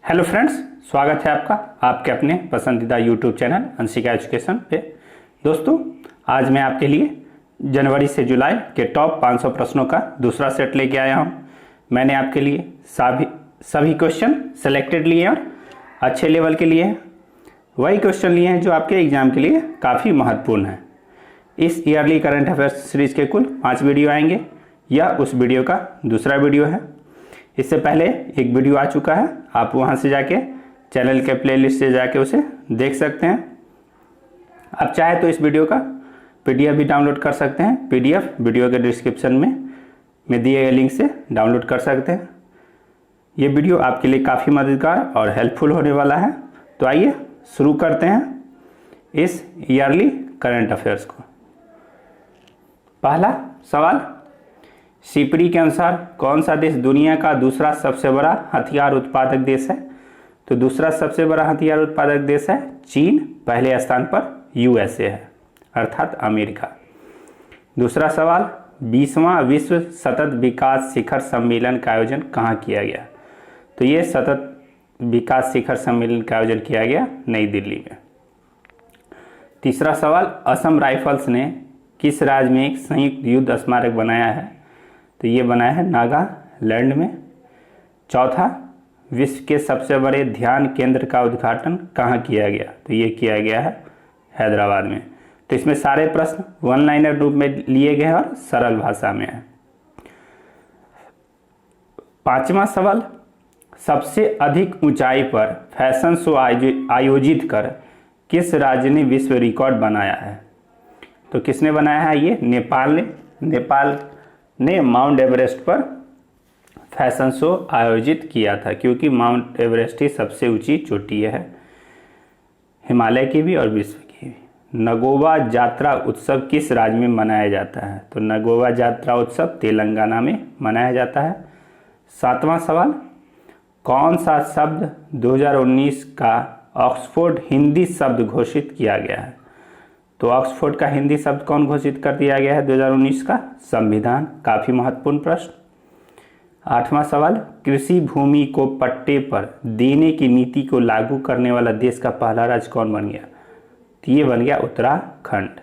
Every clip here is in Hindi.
हेलो फ्रेंड्स, स्वागत है आपका आपके अपने पसंदीदा यूट्यूब चैनल अंशिका एजुकेशन पे। दोस्तों, आज मैं आपके लिए जनवरी से जुलाई के टॉप 500 प्रश्नों का दूसरा सेट लेके आया हूं। मैंने आपके लिए सभी क्वेश्चन सेलेक्टेड लिए और अच्छे लेवल के लिए हैं। वही क्वेश्चन लिए हैं जो आपके एग्जाम के लिए काफ़ी महत्वपूर्ण है। इस ईयरली करंट अफेयर्स सीरीज के कुल 5 वीडियो आएंगे। यह उस वीडियो का दूसरा वीडियो है। इससे पहले एक वीडियो आ चुका है, आप वहां से जाके चैनल के प्लेलिस्ट से जाके उसे देख सकते हैं। आप चाहे तो इस वीडियो का पीडीएफ भी डाउनलोड कर सकते हैं। पीडीएफ वीडियो के डिस्क्रिप्शन में दिए गए लिंक से डाउनलोड कर सकते हैं। ये वीडियो आपके लिए काफ़ी मददगार और हेल्पफुल होने वाला है। तो आइए शुरू करते हैं इस ईयरली करंट अफेयर्स को। पहला सवाल, सिपरी के अनुसार कौन सा देश दुनिया का दूसरा सबसे बड़ा हथियार उत्पादक देश है? तो दूसरा सबसे बड़ा हथियार उत्पादक देश है चीन। पहले स्थान पर यूएसए है, अर्थात अमेरिका। दूसरा सवाल, 20वां विश्व सतत विकास शिखर सम्मेलन का आयोजन कहाँ किया गया? तो ये सतत विकास शिखर सम्मेलन का आयोजन किया गया नई दिल्ली में। तीसरा सवाल, असम राइफल्स ने किस राज्य में एक संयुक्त युद्ध स्मारक बनाया है? तो ये बनाया है नागालैंड में। चौथा, विश्व के सबसे बड़े ध्यान केंद्र का उद्घाटन कहाँ किया गया? तो ये किया गया है हैदराबाद में। तो इसमें सारे प्रश्न वन लाइनर रूप में लिए गए और सरल भाषा में है। पांचवा सवाल, सबसे अधिक ऊंचाई पर फैशन शो आयोजित कर किस राज्य ने विश्व रिकॉर्ड बनाया है? तो किसने बनाया है? ये नेपाल ने माउंट एवरेस्ट पर फैशन शो आयोजित किया था, क्योंकि माउंट एवरेस्ट ही सबसे ऊंची चोटी है हिमालय की भी और विश्व की भी। नगोबा जात्रा उत्सव किस राज्य में मनाया जाता है? तो नगोबा जात्रा उत्सव तेलंगाना में मनाया जाता है। सातवां सवाल, कौन सा शब्द 2019 का ऑक्सफोर्ड हिंदी शब्द घोषित किया गया है? तो ऑक्सफोर्ड का हिंदी शब्द कौन घोषित कर दिया गया है 2019 का? संविधान। काफी महत्वपूर्ण प्रश्न। आठवां सवाल, कृषि भूमि को पट्टे पर देने की नीति को लागू करने वाला देश का पहला राज्य कौन बन गया? तो ये बन गया उत्तराखंड।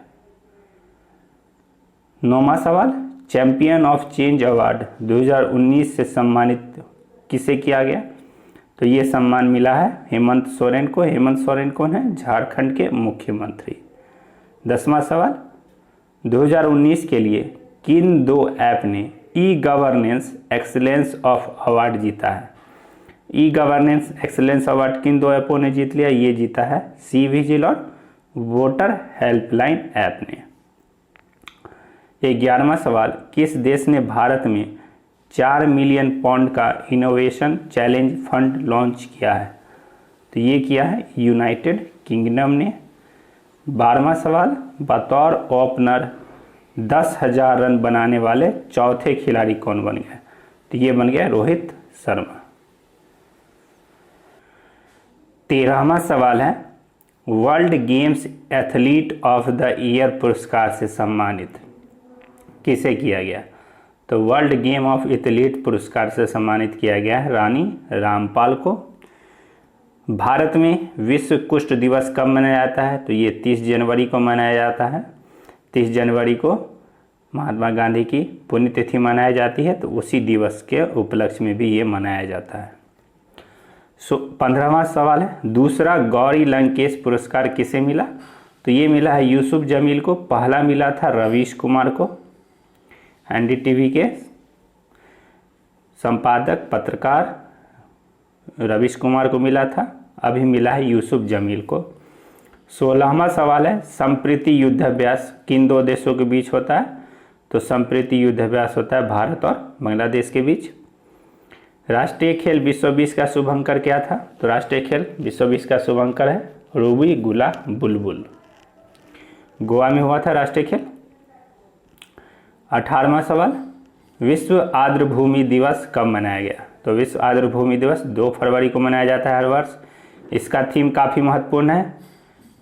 नौवां सवाल, चैंपियन ऑफ चेंज अवार्ड 2019 से सम्मानित किसे किया गया? तो ये सम्मान मिला है हेमंत सोरेन को। हेमंत सोरेन कौन है? झारखंड के मुख्यमंत्री। 10वां सवाल, 2019 के लिए किन दो ऐप ने e governance excellence of award जीता है? ई गवर्नेंस एक्सीलेंस अवार्ड किन दो ऐपों ने जीत लिया? ये जीता है सी विजिल और वोटर हेल्पलाइन ऐप ने। 11वां सवाल, किस देश ने भारत में 4 मिलियन पाउंड का इनोवेशन चैलेंज फंड लॉन्च किया है? तो ये किया है यूनाइटेड किंगडम ने। 12वां सवाल, बतौर ओपनर 10,000 रन बनाने वाले चौथे खिलाड़ी कौन बन गया? तो ये बन गया रोहित शर्मा। 13वां सवाल है, world games athlete of the year पुरस्कार से सम्मानित किसे किया गया? तो वर्ल्ड गेम ऑफ एथलीट पुरस्कार से सम्मानित किया गया है रानी रामपाल को। भारत में विश्व कुष्ठ दिवस कब मनाया जाता है? तो ये 30 जनवरी को मनाया जाता है। 30 जनवरी को महात्मा गांधी की पुण्यतिथि मनाई जाती है, तो उसी दिवस के उपलक्ष्य में भी ये मनाया जाता है। 15वां सवाल है, दूसरा गौरी लंकेश पुरस्कार किसे मिला? तो ये मिला है यूसुफ जमील को। पहला मिला था रवीश कुमार को, एनडीटीवी के संपादक पत्रकार रवीश कुमार को मिला था। अभी मिला है यूसुफ जमील को। 16वां सवाल है, संप्रीति युद्धाभ्यास किन दो देशों के बीच होता है? तो संप्रीति युद्धाभ्यास होता है भारत और बांग्लादेश के बीच। राष्ट्रीय खेल विश्व 20 का शुभंकर क्या था? तो राष्ट्रीय खेल विश्व 20 का शुभंकर है रूबी गुला बुलबुल। गोवा में हुआ था राष्ट्रीय खेल। 18वां सवाल, विश्व आर्द्रभूमि दिवस कब मनाया गया? तो विश्व आर्द्रभूमि दिवस 2 फरवरी को मनाया जाता है हर वर्ष। इसका थीम काफ़ी महत्वपूर्ण है,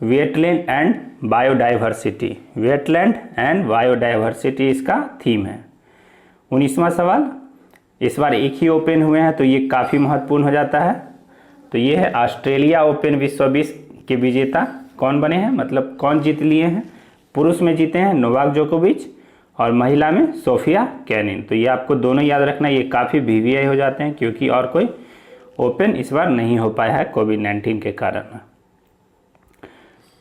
wetland and biodiversity. Wetland and biodiversity इसका थीम है। 19वां सवाल, इस बार एक ही ओपन हुए हैं तो ये काफ़ी महत्वपूर्ण हो जाता है। तो ये है ऑस्ट्रेलिया ओपन विश्व 20 के विजेता कौन बने हैं, मतलब कौन जीत लिए हैं। पुरुष में जीते हैं नोवाक जोकोविच और महिला में सोफिया केनिन। तो ये आपको दोनों याद रखना, ये काफ़ी वीवीआई हो जाते हैं क्योंकि और कोई ओपन इस बार नहीं हो पाया है कोविड-19 के कारण।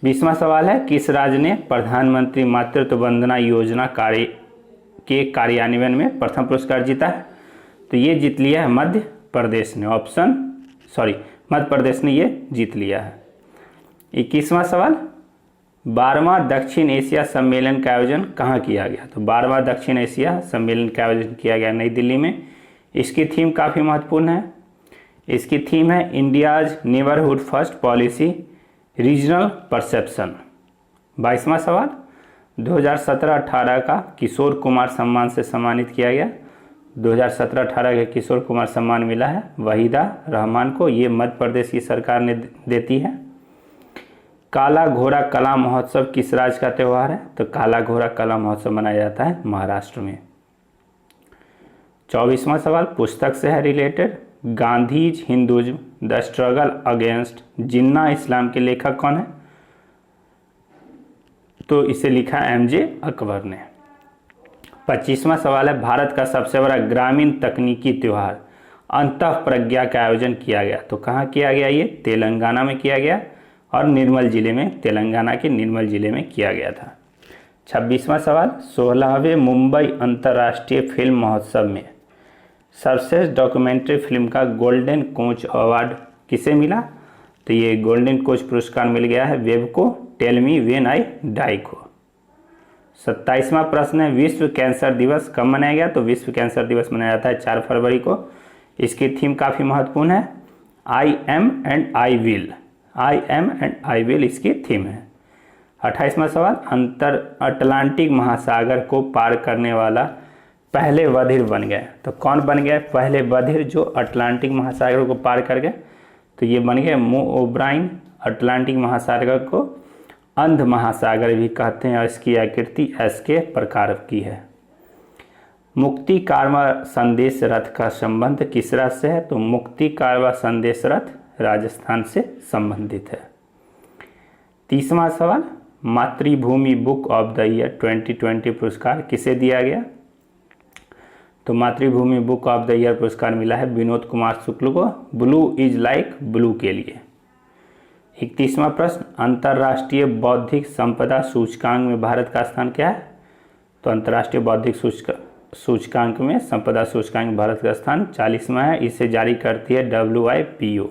20वां सवाल है, किस राज्य ने प्रधानमंत्री मातृत्व वंदना योजना के कार्यान्वयन में प्रथम पुरस्कार जीता है। तो ये जीत लिया है मध्य प्रदेश ने। मध्य प्रदेश ने ये जीत लिया है। 21वां सवाल, 12वां दक्षिण एशिया सम्मेलन का आयोजन कहाँ किया गया। तो 12वां दक्षिण एशिया सम्मेलन का आयोजन किया गया नई दिल्ली में। इसकी थीम काफ़ी महत्वपूर्ण है। इसकी थीम है India's neighbourhood first policy regional perception. 22वां सवाल, 2017-18 का किशोर कुमार सम्मान से सम्मानित किया गया। 2017-18 का किशोर कुमार सम्मान मिला है वहीदा रहमान को, ये मध्य प्रदेश की सरकार ने देती है। काला घोड़ा कला महोत्सव किस राज्य का त्यौहार है। तो काला घोड़ा कला महोत्सव मनाया जाता है महाराष्ट्र में। 24वां सवाल पुस्तक से है related, Gandhi's Hinduism the struggle against Jinnah Islam के लेखक कौन है। तो इसे लिखा एमजे अकबर ने। 25वां सवाल है, भारत का सबसे बड़ा ग्रामीण तकनीकी त्यौहार अंतःप्रज्ञा का आयोजन किया गया। तो कहाँ किया गया, ये तेलंगाना में किया गया और निर्मल जिले में, तेलंगाना के निर्मल जिले में किया गया था। 26वां सवाल, 16वें मुंबई अंतर्राष्ट्रीय फिल्म महोत्सव में सर्वश्रेष्ठ डॉक्यूमेंट्री फिल्म का गोल्डन कोच अवार्ड किसे मिला। तो ये गोल्डन कोच पुरस्कार मिल गया है वेब को tell me when I die को। 27वां प्रश्न है, विश्व कैंसर दिवस कब मनाया गया। तो विश्व कैंसर दिवस मनाया जाता है 4 फरवरी को। इसकी थीम काफ़ी महत्वपूर्ण है, I am and I will. I am and I will इसकी थीम है। 28वां सवाल, अटलांटिक महासागर को पार करने वाला पहले बधिर बन गए। तो कौन बन गए पहले बधिर जो अटलांटिक महासागर को पार कर गए। तो ये बन गए मो ओब्राइन। अटलांटिक महासागर को अंध महासागर भी कहते हैं और इसकी आकृति एस के प्रकार की है। मुक्ति कारवा संदेश रथ का संबंध किस राज्य से है। तो मुक्ति कारवा संदेश रथ राजस्थान से संबंधित है। 30वां सवाल, मातृभूमि बुक ऑफ द ईयर 2020 पुरस्कार किसे दिया गया। तो मातृभूमि बुक ऑफ द ईयर पुरस्कार मिला है विनोद कुमार शुक्ल को ब्लू इज लाइक ब्लू के लिए। 31वां प्रश्न, अंतर्राष्ट्रीय बौद्धिक संपदा सूचकांक में भारत का स्थान क्या है। तो अंतर्राष्ट्रीय बौद्धिक सूचकांक में संपदा सूचकांक भारत का स्थान 40वां है। इसे जारी करती है WIPO।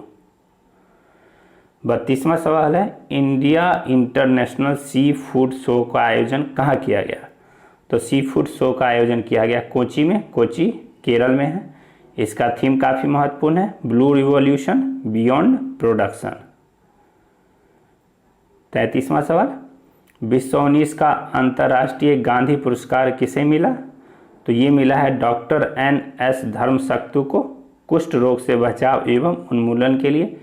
32वां सवाल है, India international sea food show का आयोजन कहाँ किया गया। तो सी फूड शो का आयोजन किया गया कोची में, कोची केरल में है। इसका थीम काफ़ी महत्वपूर्ण है, ब्लू रिवॉल्यूशन बियॉन्ड प्रोडक्शन। 33वां सवाल, विश्व 19 का अंतर्राष्ट्रीय गांधी पुरस्कार किसे मिला। तो ये मिला है डॉक्टर NS धर्मशक्तु को कुष्ठ रोग से बचाव एवं उन्मूलन के लिए।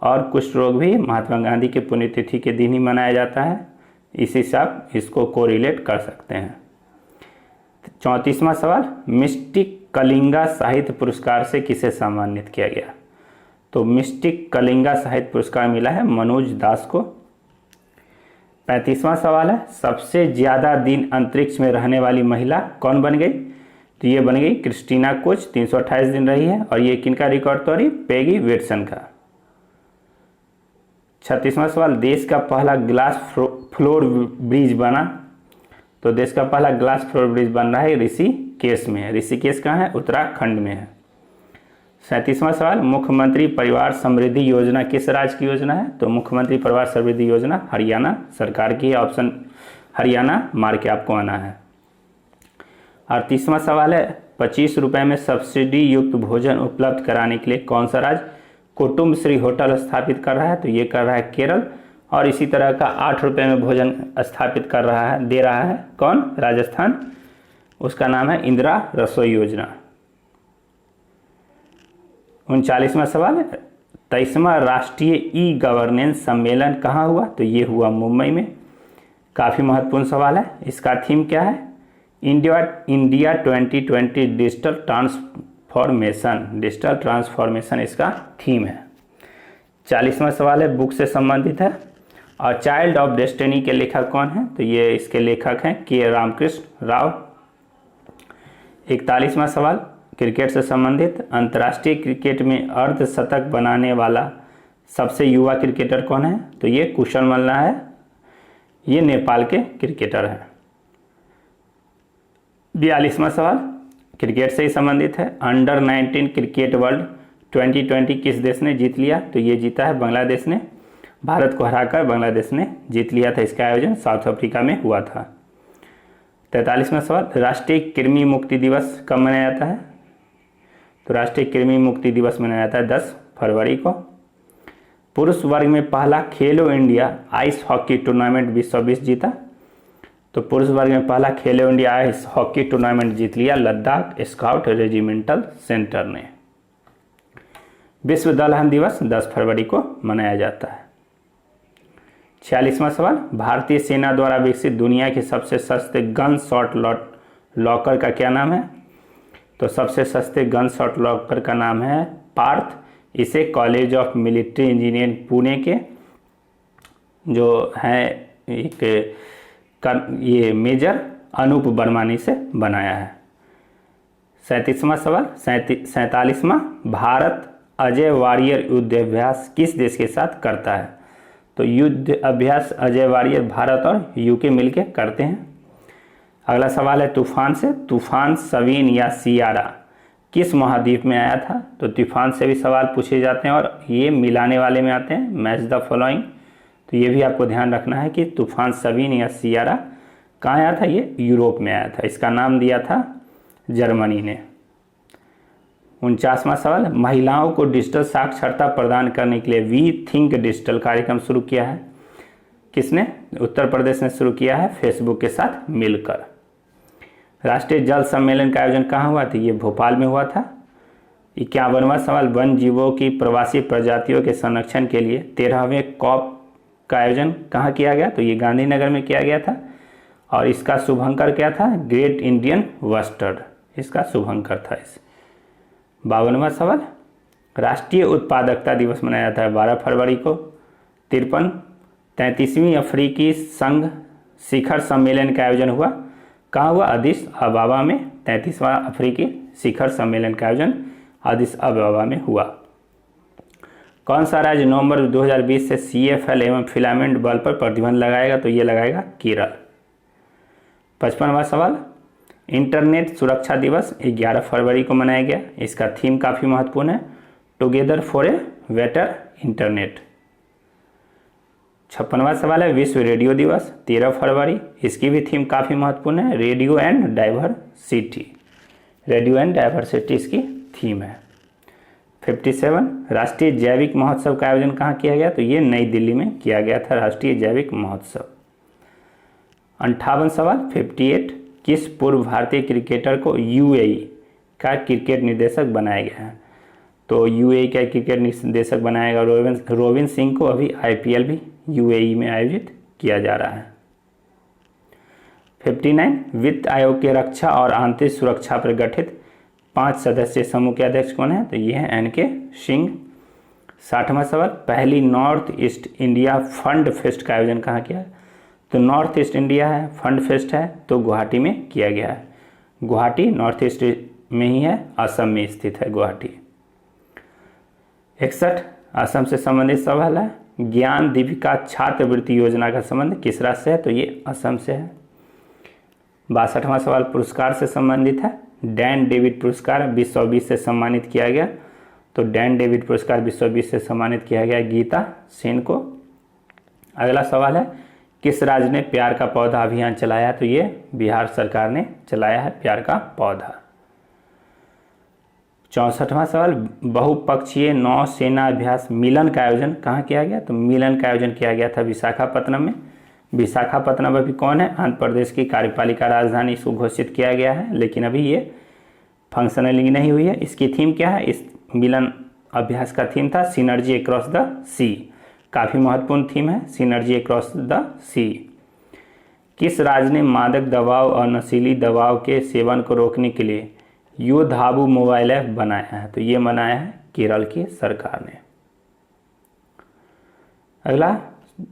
और कुष्ठ रोग भी महात्मा गांधी के पुण्यतिथि के दिन ही मनाया जाता है, इसी से आप इसको कोरिलेट कर सकते हैं। 34वां सवाल, मिस्टिक कलिंगा साहित्य पुरस्कार से किसे सम्मानित किया गया। तो मिस्टिक कलिंगा साहित्य पुरस्कार मिला है मनोज दास को। 35वां सवाल है, सबसे ज़्यादा दिन अंतरिक्ष में रहने वाली महिला कौन बन गई। तो ये बन गई क्रिस्टीना कोच, 328 दिन रही है। और ये किनका रिकॉर्ड तोड़ी, पेगी विल्सन का। 36वां सवाल, देश का पहला ग्लास फ्लोर ब्रिज बना। तो देश का पहला ग्लास फ्लोर ब्रिज बन रहा है ऋषिकेश में। ऋषिकेश कहाँ है, उत्तराखंड में है। 37वां सवाल, मुख्यमंत्री परिवार समृद्धि योजना किस राज्य की योजना है। तो मुख्यमंत्री परिवार समृद्धि योजना हरियाणा सरकार की है। ऑप्शन हरियाणा मार के आपको आना है। 38वां सवाल है, 25 रुपये में सब्सिडी युक्त भोजन उपलब्ध कराने के लिए कौन सा राज्य कुटुंब श्री होटल स्थापित कर रहा है। तो ये कर रहा है केरल। और इसी तरह का 8 रुपये में भोजन स्थापित कर रहा है, दे रहा है कौन, राजस्थान। उसका नाम है इंदिरा रसोई योजना। 39वां सवाल, 23वां राष्ट्रीय ई गवर्नेंस सम्मेलन कहाँ हुआ। तो ये हुआ मुंबई में। काफ़ी महत्वपूर्ण सवाल है। इसका थीम क्या है, इंडिया 2020 डिजिटल ट्रांसफॉर्मेशन इसका थीम है। 40वां सवाल है बुक से संबंधित है। और चाइल्ड ऑफ डेस्टिनी के लेखक कौन है? तो ये इसके लेखक हैं के रामकृष्ण राव। 41वां सवाल क्रिकेट से संबंधित, अंतर्राष्ट्रीय क्रिकेट में अर्धशतक बनाने वाला सबसे युवा क्रिकेटर कौन है? तो ये कुशल मल्ला है, ये नेपाल के क्रिकेटर हैं। 42वां सवाल क्रिकेट से ही संबंधित है, अंडर 19 क्रिकेट वर्ल्ड 2020 किस देश ने जीत लिया? तो ये जीता है बांग्लादेश ने, भारत को हराकर बांग्लादेश ने जीत लिया था। इसका आयोजन साउथ अफ्रीका में हुआ था। 43वां सवाल राष्ट्रीय कृमि मुक्ति दिवस कब मनाया जाता है? तो राष्ट्रीय कृमि मुक्ति दिवस मनाया जाता है 10 फरवरी को। पुरुष वर्ग में पहला खेलो इंडिया आइस हॉकी टूर्नामेंट विश्व 20 जीता। तो पुरुष वर्ग में पहला खेलो इंडिया आइस हॉकी टूर्नामेंट जीत लिया लद्दाख स्काउट रेजिमेंटल सेंटर ने। विश्व दलहन दिवस 10 फरवरी को मनाया जाता है। 46वां सवाल भारतीय सेना द्वारा विकसित दुनिया के सबसे सस्ते गन शॉट लॉकर का क्या नाम है? तो सबसे सस्ते गन शॉट लॉकर का नाम है पार्थ। इसे college of military engineering Pune के जो है एक ये मेजर अनूप वर्मा ने इसे बनाया है। 37वां सवाल 47वां भारत अजय वारियर युद्ध अभ्यास किस देश के साथ करता है? तो युद्ध अभ्यास अजय वारियर भारत और यूके मिलकर करते हैं। अगला सवाल है तूफान से, तूफान सवीन या सियारा किस महाद्वीप में आया था? तो तूफान से भी सवाल पूछे जाते हैं और ये मिलाने वाले में आते हैं, मैच द फॉलोइंग। तो ये भी आपको ध्यान रखना है कि तूफान सवीन या सियारा कहाँ आया था? ये यूरोप में आया था। इसका नाम दिया था जर्मनी ने। 49वां सवाल महिलाओं को डिजिटल साक्षरता प्रदान करने के लिए वी थिंक डिजिटल कार्यक्रम शुरू किया है। किसने? उत्तर प्रदेश ने शुरू किया है फेसबुक के साथ मिलकर। राष्ट्रीय जल सम्मेलन का आयोजन कहाँ हुआ था? ये भोपाल में हुआ था। 51वां सवाल वन जीवों की प्रवासी प्रजातियों के संरक्षण के लिए 13वें कॉप का आयोजन कहाँ किया गया? तो ये गांधीनगर में किया गया था और इसका शुभंकर क्या था? ग्रेट इंडियन बस्टर्ड इसका शुभंकर था। 52वां सवाल राष्ट्रीय उत्पादकता दिवस मनाया जाता है 12 फरवरी को। 33वीं अफ्रीकी संघ शिखर सम्मेलन का आयोजन हुआ कहाँ हुआ? अदिस अबाबा में। 33वां अफ्रीकी शिखर सम्मेलन का आयोजन अदिस अबाबा में हुआ। कौन सा राज्य नवंबर 2020 से CFL एवं फिलामेंट बल्ब पर प्रतिबंध लगाएगा? तो ये लगाएगा केरल। 55वां सवाल इंटरनेट सुरक्षा दिवस 11 फरवरी को मनाया गया। इसका थीम काफ़ी महत्वपूर्ण है, together for a better internet. 56वां सवाल है विश्व रेडियो दिवस 13 फरवरी। इसकी भी थीम काफ़ी महत्वपूर्ण है, radio and diversity. Radio and diversity इसकी थीम है। 57 राष्ट्रीय जैविक महोत्सव का आयोजन कहाँ किया गया? तो ये नई दिल्ली में किया गया था राष्ट्रीय जैविक महोत्सव। 58 सवाल 58 किस पूर्व भारतीय क्रिकेटर को UAE का क्रिकेट निदेशक बनाया गया है? तो UAE का क्रिकेट निदेशक बनाएगा रोविन सिंह को। अभी IPL भी UAE में आयोजित किया जा रहा है। 59 वित्त आयोग के रक्षा और आंतरिक सुरक्षा पर गठित 5 सदस्यीय समूह के अध्यक्ष कौन है? तो ये है NK सिंह। 60वां सवाल पहली north east India fund fest का आयोजन कहाँ किया? तो नॉर्थ ईस्ट इंडिया है फंड फेस्ट है तो गुवाहाटी में किया गया है। गुवाहाटी नॉर्थ ईस्ट में ही है, असम में स्थित है गुवाहाटी। 61 असम से संबंधित सवाल है ज्ञान दीपिका छात्रवृत्ति योजना का संबंध किस राज्य से है? तो ये असम से है। 62वां सवाल पुरस्कार से संबंधित है, डैन डेविड पुरस्कार विश्व 20 से सम्मानित किया गया। तो डैन डेविड पुरस्कार विश्व 20 से सम्मानित किया गया गीता सेन को। अगला सवाल है किस राज्य ने प्यार का पौधा अभियान चलाया? तो ये बिहार सरकार ने चलाया है प्यार का पौधा। 64वां सवाल बहुपक्षीय नौसेना अभ्यास मिलन का आयोजन कहाँ किया गया? तो मिलन का आयोजन किया गया था विशाखापत्तनम में। विशाखापत्तनम अभी कौन है? आंध्र प्रदेश की कार्यपालिका राजधानी इसको घोषित किया गया है, लेकिन अभी ये फंक्शनलिंग नहीं हुई है। इसकी थीम क्या है? इस मिलन अभ्यास का थीम था सिनर्जी अक्रॉस द सी। काफ़ी महत्वपूर्ण थीम है सिनर्जी अक्रॉस द सी। किस राज्य ने मादक दवाओं और नशीली दवाओं के सेवन को रोकने के लिए योधाबू मोबाइल ऐप बनाया है? तो ये बनाया है केरल की सरकार ने। अगला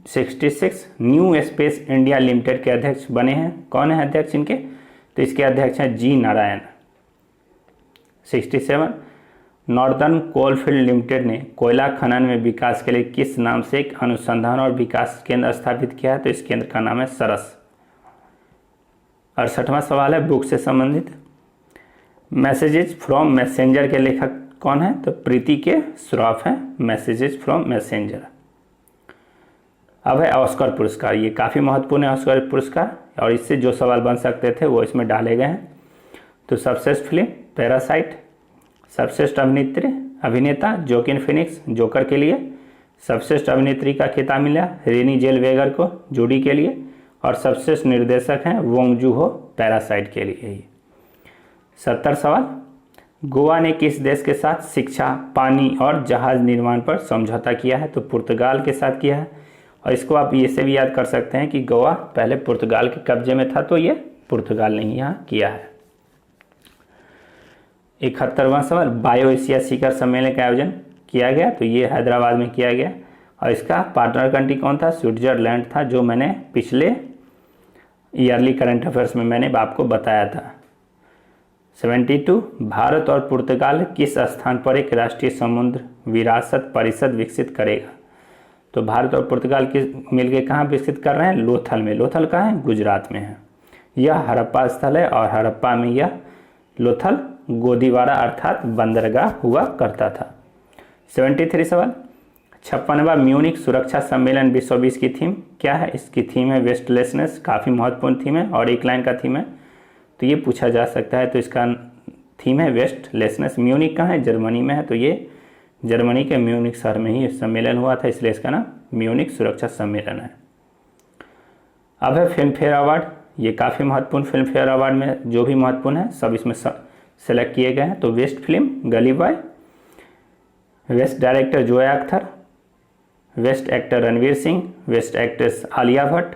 66 न्यू स्पेस इंडिया लिमिटेड के अध्यक्ष बने हैं। कौन है अध्यक्ष इनके? तो इसके अध्यक्ष हैं जी नारायण। 67 नॉर्दर्न कोलफील्ड लिमिटेड ने कोयला खनन में विकास के लिए किस नाम से एक अनुसंधान और विकास केंद्र स्थापित किया है? तो इस केंद्र का नाम है सरस। 68वां सवाल है बुक से संबंधित। मैसेजेस फ्रॉम मैसेंजर के लेखक कौन है? तो प्रीति के श्रॉफ हैं मैसेजेस फ्रॉम मैसेंजर। अब है ऑस्कर पुरस्कार। ये काफ़ी महत्वपूर्ण है ऑस्कर पुरस्कार, और इससे जो सवाल बन सकते थे वो इसमें डाले गए हैं। तो सर्वश्रेष्ठ फिल्म पैरासाइट, सर्वश्रेष्ठ अभिनेता जोकिन फिनिक्स जोकर के लिए, सर्वश्रेष्ठ अभिनेत्री का खिताब मिला रेनी जेलवेगर को जूडी के लिए, और सर्वश्रेष्ठ निर्देशक हैं वोंग जूहो पैरासाइट के लिए। 70 सवाल गोवा ने किस देश के साथ शिक्षा, पानी और जहाज निर्माण पर समझौता किया है? तो पुर्तगाल के साथ किया है। और इसको आप ये से भी याद कर सकते हैं कि गोवा पहले पुर्तगाल के कब्जे में था, तो ये पुर्तगाल ने ही यहाँ किया है। 71वां सवाल बायो एशिया शिखर सम्मेलन का आयोजन किया गया? तो ये हैदराबाद में किया गया, और इसका पार्टनर कंट्री कौन था? स्विट्जरलैंड था, जो मैंने पिछले ईयरली करंट अफेयर्स में मैंने आपको बताया था। 72 भारत और पुर्तगाल किस स्थान पर एक राष्ट्रीय समुद्र विरासत परिषद विकसित करेगा? तो भारत और पुर्तगाल मिलकर कहाँ विकसित कर रहे हैं? लोथल में। लोथल कहाँ है? गुजरात में है। यह हड़प्पा स्थल है, और हड़प्पा में यह लोथल गोदीवारा अर्थात बंदरगाह हुआ करता था। 73 सवाल 56वां म्यूनिक सुरक्षा सम्मेलन विश्व 20 की थीम क्या है? इसकी थीम है वेस्टलेसनेस। काफ़ी महत्वपूर्ण थीम है और एक लाइन का थीम है, तो ये पूछा जा सकता है। तो इसका थीम है वेस्टलेसनेस। म्यूनिक कहाँ है? जर्मनी में है, तो ये जर्मनी के म्यूनिक शहर में ही सम्मेलन हुआ था, इसलिए इसका नाम म्यूनिक सुरक्षा सम्मेलन है। अब है फिल्म फेयर अवार्ड। ये काफ़ी महत्वपूर्ण फिल्म फेयर अवार्ड में जो भी महत्वपूर्ण है सब इसमें सेलेक्ट किए गए हैं। तो बेस्ट फिल्म गली boy, best director Zoya Akhtar, best actor Ranveer Singh, best actress Alia Bhatt,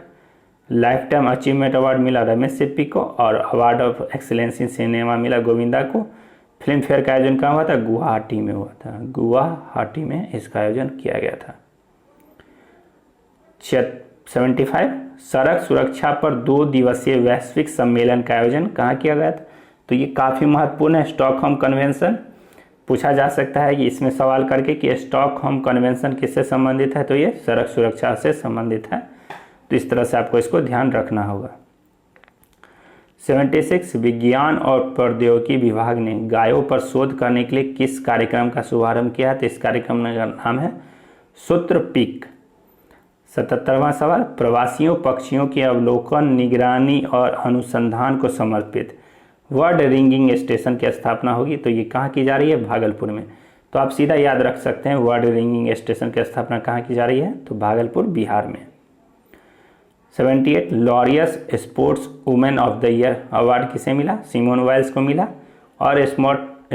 life time achievement award मिला रमेश सिप्पी को, और award of excellence in cinema मिला गोविंदा को। फिल्म फेयर का आयोजन कहाँ हुआ था? गुवाहाटी में हुआ था। गुवाहाटी में इसका आयोजन किया गया था। 75 सड़क सुरक्षा पर 2 दिवसीय वैश्विक सम्मेलन का आयोजन कहाँ किया गया था? तो ये काफ़ी महत्वपूर्ण है, स्टॉकहोम कन्वेंशन। पूछा जा सकता है कि इसमें सवाल करके कि स्टॉकहोम कन्वेंशन किससे संबंधित है? तो ये सड़क सुरक्षा से संबंधित है, तो इस तरह से आपको इसको ध्यान रखना होगा। 76 विज्ञान और प्रौद्योगिकी विभाग ने गायों पर शोध करने के लिए किस कार्यक्रम का शुभारंभ किया? तो इस कार्यक्रम का नाम है सूत्रपीक। 77वां सवाल प्रवासियों पक्षियों के अवलोकन, निगरानी और अनुसंधान को समर्पित वर्ड रिंगिंग स्टेशन की स्थापना होगी। तो ये कहाँ की जा रही है? भागलपुर में। तो आप सीधा याद रख सकते हैं वर्ड रिंगिंग स्टेशन की स्थापना कहाँ की जा रही है? तो भागलपुर बिहार में। 78 Laureus sports women of the year award किसे मिला? सिमोन वाइल्स को मिला। और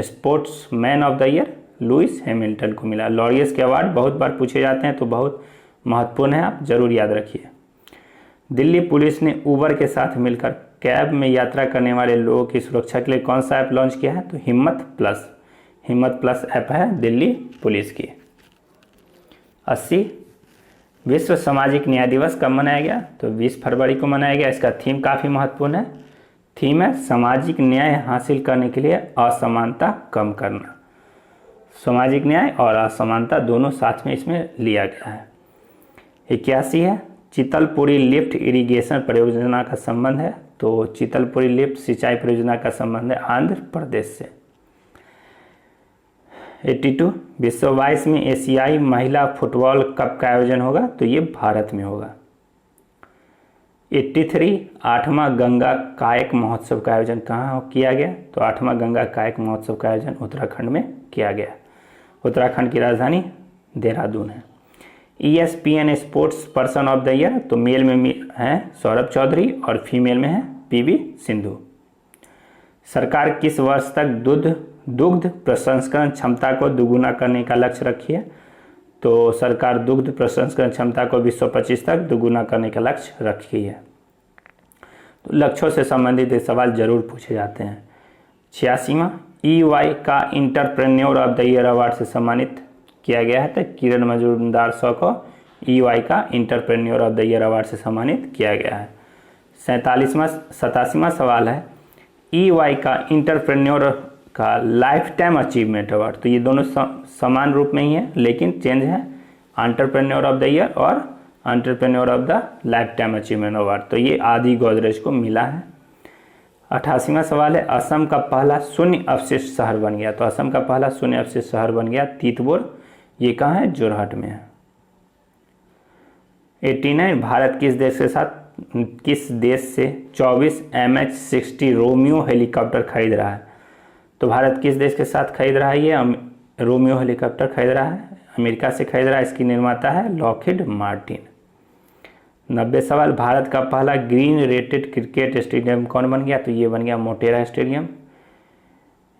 sports man of the year Lewis Hamilton को मिला। लॉरियस के अवार्ड बहुत बार पूछे जाते हैं, तो बहुत महत्वपूर्ण है, आप जरूर याद रखिए। दिल्ली पुलिस ने उबर के साथ मिलकर कैब में यात्रा करने वाले लोगों की सुरक्षा के लिए कौन सा ऐप लॉन्च किया है? तो हिम्मत प्लस। हिम्मत प्लस ऐप है दिल्ली पुलिस की। 80 विश्व सामाजिक न्याय दिवस कब मनाया गया? तो 20 फरवरी को मनाया गया। इसका थीम काफ़ी महत्वपूर्ण है। थीम है सामाजिक न्याय हासिल करने के लिए असमानता कम करना। सामाजिक न्याय और असमानता दोनों साथ में इसमें लिया गया है। 81 है चितलपुरी लिफ्ट इरिगेशन परियोजना का संबंध है। तो चितलपुरी लिफ्ट सिंचाई परियोजना का संबंध है आंध्र प्रदेश से। 82 विश्व 22 में एशियाई महिला फुटबॉल कप का आयोजन होगा? तो ये भारत में होगा। 83 8वां गंगा कायक महोत्सव का आयोजन कहाँ किया गया? तो 8वां गंगा कायक महोत्सव का आयोजन उत्तराखंड में किया गया। उत्तराखंड की राजधानी देहरादून है। ESPN sports person of the year, तो मेल में हैं सौरभ चौधरी और फीमेल में है PV सिंधु। सरकार किस वर्ष तक दुग्ध प्रसंस्करण क्षमता को दुगुना करने का लक्ष्य रखी है? तो सरकार दुग्ध प्रसंस्करण क्षमता को 2025 तक दुगुना करने का लक्ष्य रखी है। तो लक्ष्यों से संबंधित ये सवाल जरूर पूछे जाते हैं। 86वां EY का entrepreneur of the year award से सम्मानित किया गया है। तो किरण मजूमदार शॉ को EY का entrepreneur of the year award से सम्मानित किया गया है। 87वां सवाल है, EY का इंटरप्रेन्योर का लाइफ टाइम अचीवमेंट अवार्ड, तो ये दोनों समान रूप में ही है लेकिन चेंज है, एंटरप्रेन्योर ऑफ द ईयर और entrepreneur of the life time achievement award, तो ये आदि गोदरेज को मिला है। 88वां सवाल है, असम का पहला शून्य अवशिष्ट शहर बन गया, तो असम का पहला शून्य अवशिष्ट शहर बन गया तीतपुर, ये कहाँ है, जोरहट में है। 89, भारत किस देश से 24 MH-60 रोमियो हेलीकॉप्टर खरीद रहा है, तो भारत किस देश के साथ खरीद रहा है, ये रोमियो हेलीकॉप्टर खरीद रहा है, अमेरिका से खरीद रहा है, इसकी निर्माता है लॉकहीड मार्टिन। 90 सवाल, भारत का पहला ग्रीन रेटेड क्रिकेट स्टेडियम कौन बन गया, तो ये बन गया मोटेरा स्टेडियम।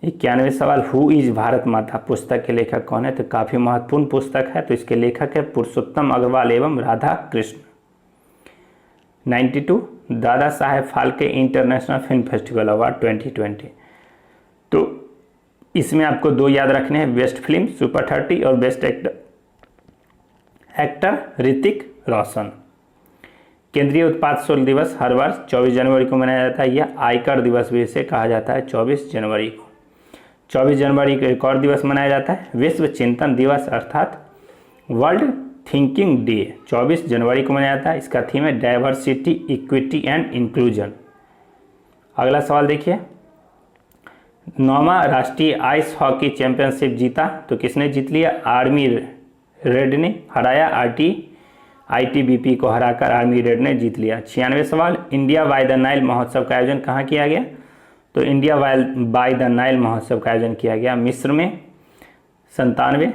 91 सवाल, हु इज भारत माता पुस्तक के लेखक कौन है, तो काफ़ी महत्वपूर्ण पुस्तक है, तो इसके लेखक है पुरुषोत्तम अग्रवाल एवं Radha Krishna. 92, Dada Saheb Phalke international film festival award 2020, तो इसमें आपको दो याद रखने हैं, बेस्ट फिल्म सुपर 30 और बेस्ट एक्टर ऋतिक रोशन। केंद्रीय उत्पाद शुल्क दिवस हर वर्ष 24 जनवरी को मनाया जाता है, यह आयकर दिवस भी इसे कहा जाता है 24 जनवरी को। 24 जनवरी को एक और दिवस मनाया जाता है, विश्व चिंतन दिवस अर्थात वर्ल्ड थिंकिंग डे 24 जनवरी को मनाया जाता है, इसका थीम है डाइवर्सिटी इक्विटी एंड इंक्लूजन। अगला सवाल देखिए, 9वां राष्ट्रीय आइस हॉकी चैंपियनशिप जीता, तो किसने जीत लिया, आर्मी रेड ने हराया, ITBP को हराकर आर्मी रेड ने जीत लिया। 96 सवाल, इंडिया बाय द नाइल महोत्सव का आयोजन कहाँ किया गया, तो इंडिया बाय द नाइल महोत्सव का आयोजन किया गया मिस्र में। 97,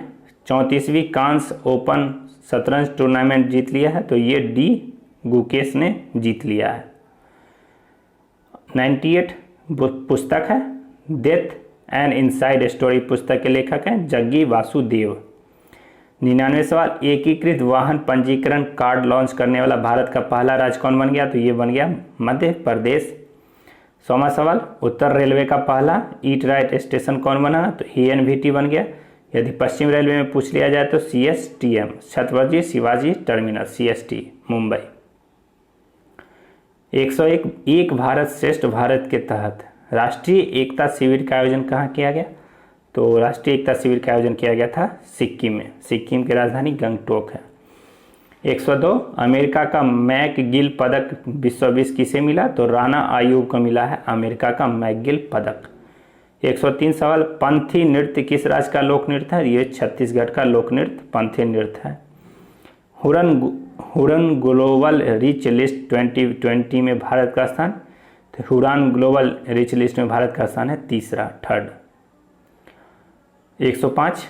34वीं कांस ओपन शतरंज टूर्नामेंट जीत लिया है, तो ये डी गुकेश ने जीत लिया है। 98 पुस्तक है डेथ एंड इनसाइड स्टोरी, पुस्तक के लेखक हैं जग्गी वासुदेव। 99 सवाल, एकीकृत वाहन पंजीकरण कार्ड लॉन्च करने वाला भारत का पहला राज्य कौन बन गया, तो ये बन गया मध्य प्रदेश। 100वां सवाल, उत्तर रेलवे का पहला ईट राइट स्टेशन कौन बना, तो ANVT बन गया। यदि पश्चिम रेलवे में पूछ लिया जाए तो CSTM Chhatrapati Shivaji terminus CST Mumbai. 101, एक भारत श्रेष्ठ भारत के तहत राष्ट्रीय एकता शिविर का आयोजन कहाँ किया गया, तो राष्ट्रीय एकता शिविर का आयोजन किया गया था सिक्किम में, सिक्किम की राजधानी गंगटोक है। 102, अमेरिका का मैकगिल पदक विश्व 20 किसे मिला, तो राणा आयूब को मिला है अमेरिका का मैकगिल पदक। 103 सवाल, पंथी नृत्य किस राज्य का लोक नृत्य है, ये छत्तीसगढ़ का लोक नृत्य पंथी नृत्य है। हुरन ग्लोबल रिच लिस्ट 2020 में भारत का स्थान, तो हुरान ग्लोबल रिच लिस्ट में भारत का स्थान है तीसरा, थर्ड। 105,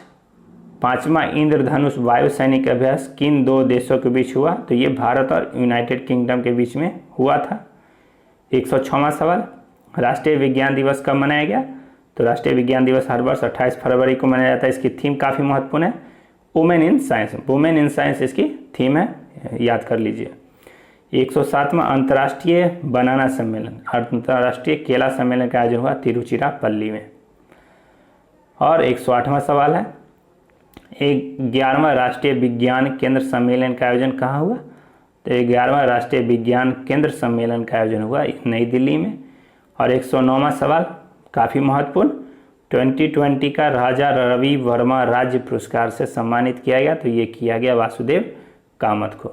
5वां इंद्रधनुष वायु सैनिक अभ्यास किन दो देशों के बीच हुआ, तो ये भारत और यूनाइटेड किंगडम के बीच में हुआ था। 106वां सवाल, राष्ट्रीय विज्ञान दिवस कब मनाया गया, तो राष्ट्रीय विज्ञान दिवस हर वर्ष 28 फरवरी को मनाया जाता है, इसकी थीम काफ़ी महत्वपूर्ण है, women in science, women in science इसकी थीम है, याद कर लीजिए। 107वां अंतर्राष्ट्रीय बनाना सम्मेलन, अंतर्राष्ट्रीय केला सम्मेलन का आयोजन हुआ तिरुचिरापल्ली में। और 108वां सवाल है, 11वां राष्ट्रीय विज्ञान केंद्र सम्मेलन का आयोजन कहाँ हुआ, तो 11वां राष्ट्रीय विज्ञान केंद्र सम्मेलन का आयोजन हुआ नई दिल्ली में। और 109वां सवाल काफ़ी महत्वपूर्ण, 2020 का राजा रवि वर्मा राज्य पुरस्कार से सम्मानित किया गया, तो ये किया गया वासुदेव कामत को।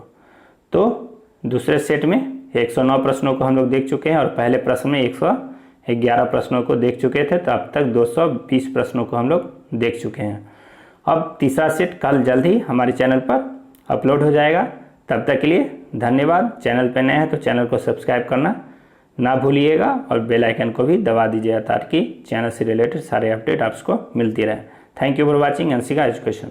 तो दूसरे सेट में 109 प्रश्नों को हम लोग देख चुके हैं और पहले प्रश्न में 111 प्रश्नों को देख चुके थे, तो अब तक 220 प्रश्नों को हम लोग देख चुके हैं। अब तीसरा सेट कल जल्द ही हमारे चैनल पर अपलोड हो जाएगा। तब तक के लिए धन्यवाद। चैनल पर नए हैं तो चैनल को सब्सक्राइब करना ना भूलिएगा और बेल आइकन को भी दबा दीजिएगा ताकि चैनल से रिलेटेड सारे अपडेट आपको मिलती रहे। Thank you for watching Anshika education.